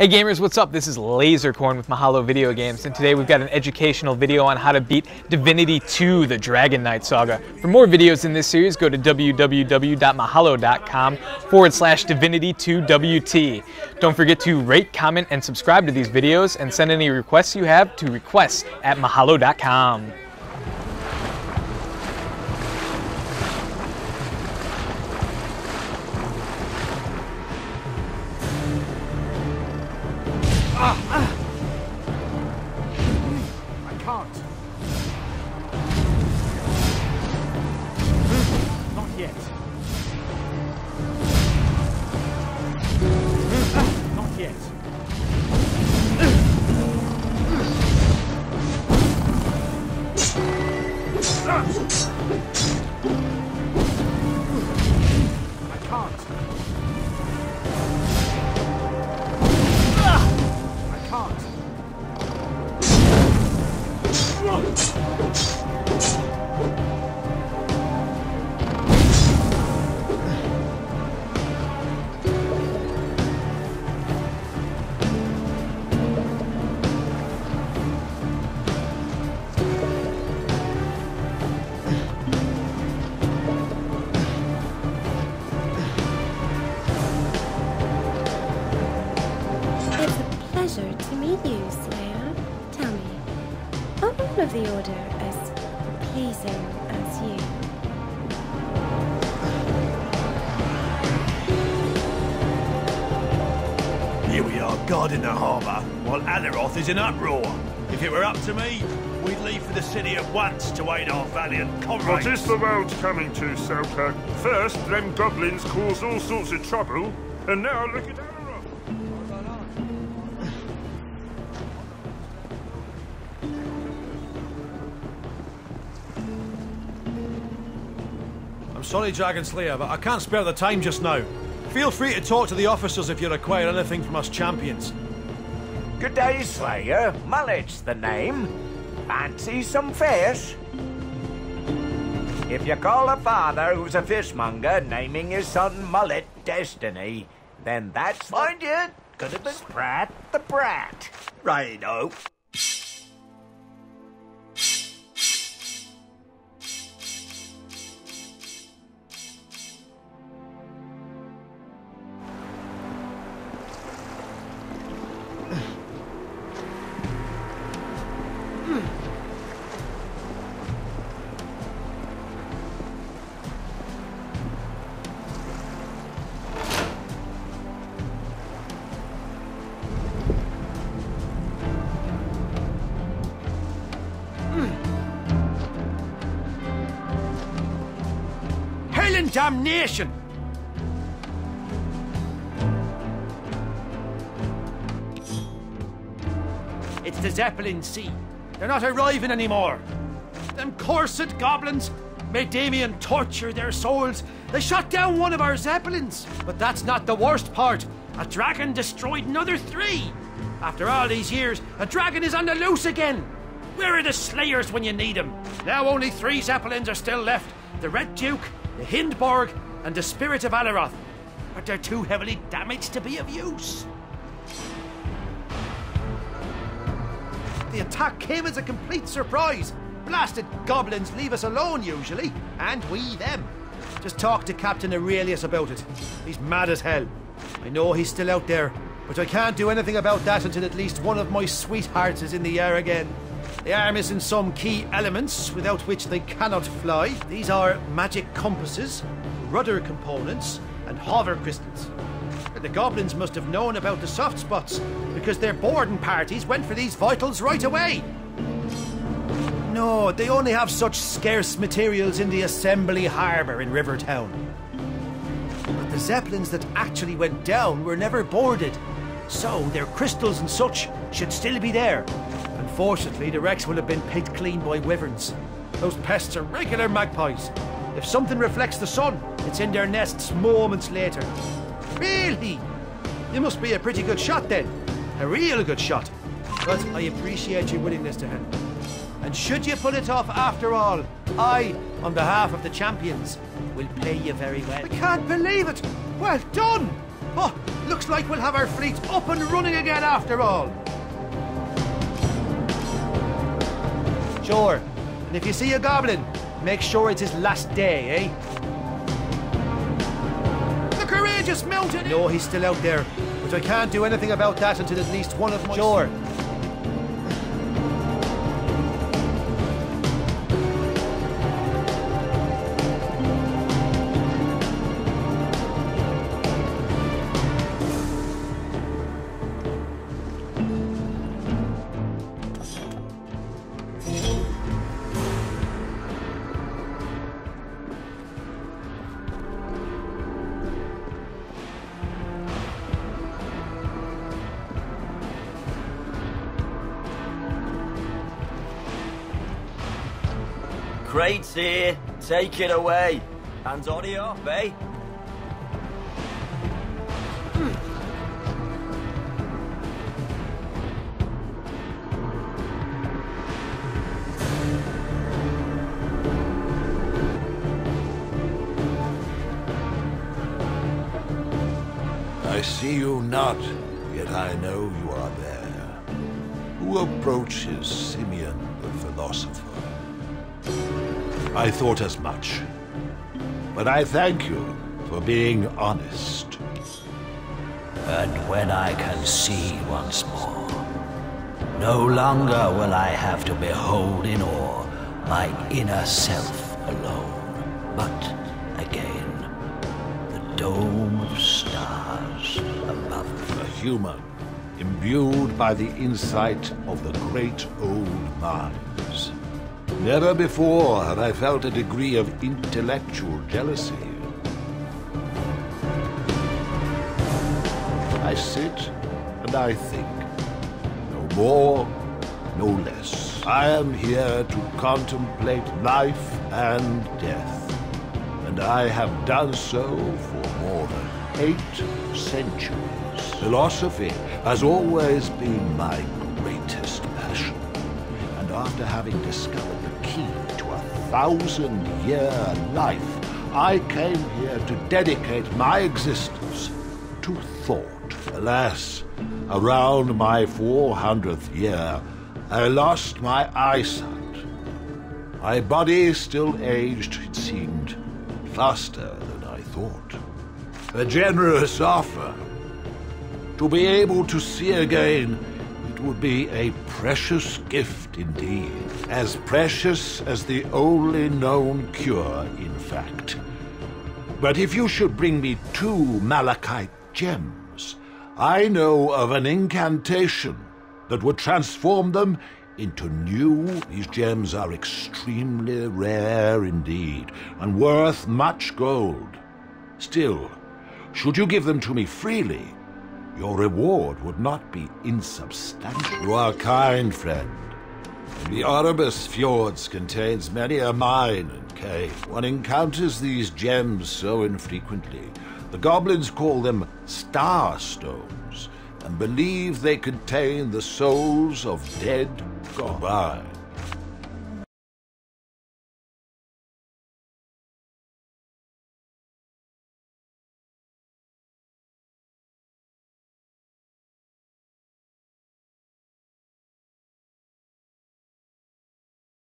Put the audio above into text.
Hey gamers, what's up? This is Lasercorn with Mahalo Video Games, and today we've got an educational video on how to beat Divinity 2, the Dragon Knight Saga. For more videos in this series, go to www.mahalo.com/Divinity2WT. Don't forget to rate, comment, and subscribe to these videos, and send any requests you have to requests@mahalo.com. I can't. Not yet. Not yet. I can't. It's a pleasure to meet you, Slayer. Tell me, are all of the Order as pleasing as you? Here we are guarding the harbour, while Alaroth is in uproar. If it were up to me, we'd leave for the city at once to aid our valiant comrades. What is the world coming to, Selkirk? First, them goblins caused all sorts of trouble, and now look at Alaroth. I'm sorry, Dragon Slayer, but I can't spare the time just now. Feel free to talk to the officers if you require anything from us champions. Good day, Slayer. Mullet's the name. Fancy some fish? If you call a father who's a fishmonger naming his son Mullet Destiny, then that's... Mind you, could have been Sprat the Brat. Righto. Hell and damnation! It's the Zeppelin Sea. They're not arriving anymore. Them cursed goblins made Damien torture their souls. They shot down one of our Zeppelins. But that's not the worst part. A dragon destroyed another 3. After all these years, a dragon is on the loose again. Where are the Slayers when you need them? Now only 3 Zeppelins are still left. The Red Duke, the Hindborg, and the Spirit of Alaroth. But they're too heavily damaged to be of use. The attack came as a complete surprise. Blasted goblins leave us alone usually, and we them. Just talk to Captain Aurelius about it. He's mad as hell. I know he's still out there, but I can't do anything about that until at least one of my sweethearts is in the air again. They are missing some key elements without which they cannot fly. These are magic compasses, rudder components, and hover crystals. The goblins must have known about the soft spots, because their boarding parties went for these vitals right away. No, they only have such scarce materials in the assembly harbour in Rivertown. But the Zeppelins that actually went down were never boarded, so their crystals and such should still be there. Unfortunately, the wrecks will have been picked clean by wyverns. Those pests are regular magpies. If something reflects the sun, it's in their nests moments later. Really? You must be a pretty good shot then. A real good shot. But I appreciate your willingness to help. And should you pull it off after all, I, on behalf of the champions, will pay you very well. I can't believe it! Well done! Oh, looks like we'll have our fleet up and running again after all. Sure. And if you see a goblin, make sure it's his last day, eh? The courageous mountain! No, he's still out there. But I can't do anything about that until at least one of my... Sure. Crate's here. Take it away. Hands on you up, eh? I see you not, yet I know you are there. Who approaches Simeon the philosopher? I thought as much. But I thank you for being honest. And when I can see once more, no longer will I have to behold in awe my inner self alone, but again, the dome of stars above me. A human, imbued by the insight of the great old minds. Never before have I felt a degree of intellectual jealousy. I sit and I think. No more, no less. I am here to contemplate life and death. And I have done so for more than 8 centuries. Philosophy has always been my greatest passion. And after having discovered the key to a 1,000-year life, I came here to dedicate my existence to thought. Alas, around my 400th year, I lost my eyesight. My body still aged, it seemed, faster than I thought. A generous offer. To be able to see again, it would be a precious gift indeed. As precious as the only known cure, in fact. But if you should bring me 2 malachite gems, I know of an incantation that would transform them into new. These gems are extremely rare indeed, and worth much gold. Still, should you give them to me freely, your reward would not be insubstantial. You are kind, friend. The Erebus Fjords contains many a mine and cave. One encounters these gems so infrequently. The goblins call them star stones, and believe they contain the souls of dead gods.